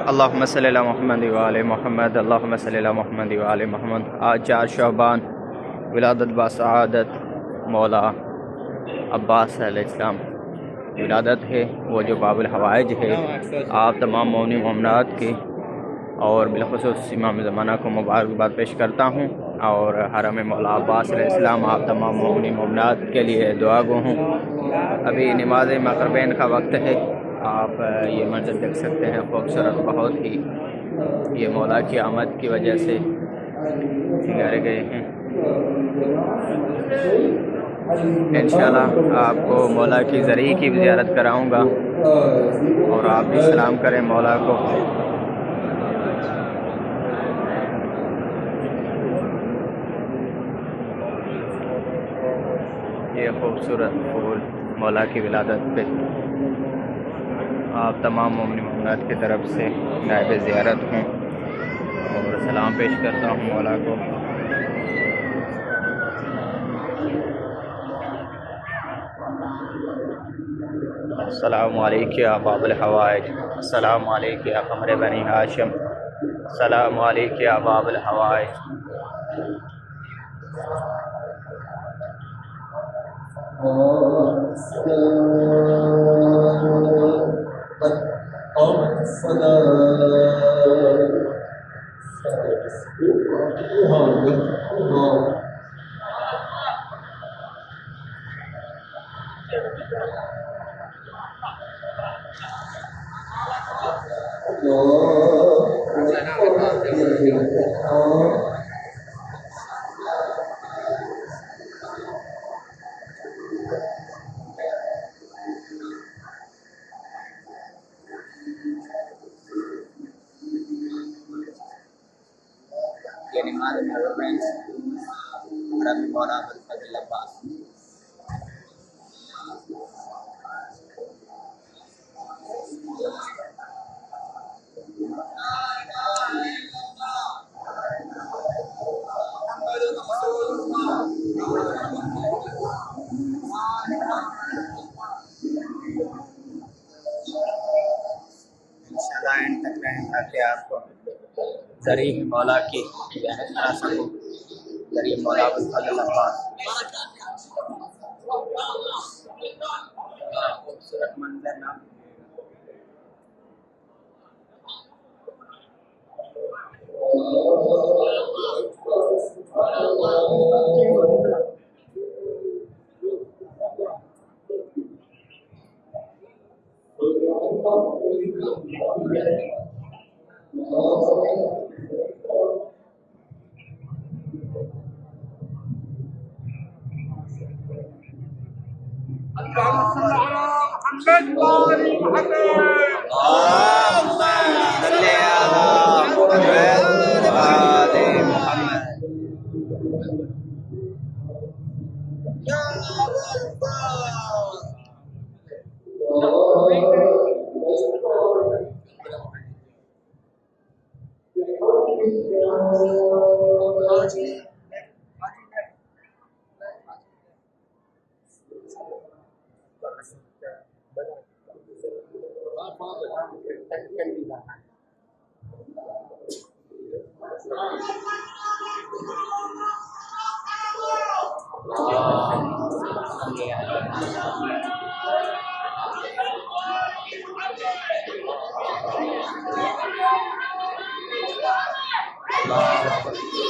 اللہم صلی علی محمد وآل محمد، اللہم صلی علی محمد وآل محمد۔ آج 4 شعبان ولادت باسعادت مولا عباس علیہ السلام ولادت ہے، وہ جو باب الحوائج ہے۔ آپ تمام مومنین مومنات کی اور بالخصوص امام زمانہ کو مبارکباد پیش کرتا ہوں، اور حرم مولا عباس علیہ السلام آپ تمام مومنین مومنات کے لیے دعا گو ہوں۔ ابھی نماز مغربین کا وقت ہے، آپ یہ منظر دیکھ سکتے ہیں، خوبصورت بہت ہی، یہ مولا کی آمد کی وجہ سے سنگارے گئے ہیں۔ انشاءاللہ آپ کو مولا کی ذریعے کی بھی زیارت کراؤں گا، اور آپ بھی سلام کریں مولا کو۔ یہ خوبصورت پھول مولا کی ولادت پہ آپ تمام مومن مومنات کی طرف سے نائب زیارت ہوں، اور سلام پیش کرتا ہوں مولا کو۔ السلام علیکم یا باب الحوائج، السلام علیکم یا قمر بنی ہاشم، السلام علیکم یا باب الحوائج۔ یہ نماز مغربین حرم مولا فضل عباس۔ انشاءاللہ اینڈ تک رہیں تاکہ آپ کو ذریعہ مولا کی زیارت کرا سکوں، ذریعہ مولا فضل عباس۔ خوبصورت منظر نہ اللهم صل على محمد وآل محمد، اللهم صل على محمد وآل محمد۔ يا أبا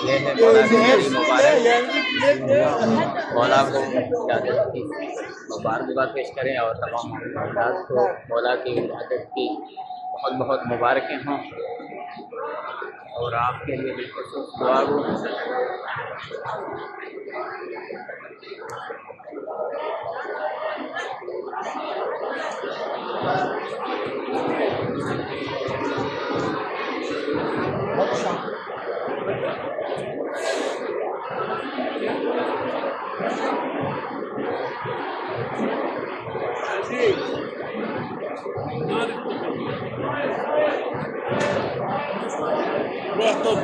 یہ ہے مولا کی ذریعہ مبارک، مولا کو ولادت کی مبارکباد پیش کریں، اور تمام مومنات کو مولا کی ولادت کی بہت بہت مبارکیں ہوں، اور آپ کے لیے بالخصوص دعا گو۔ طب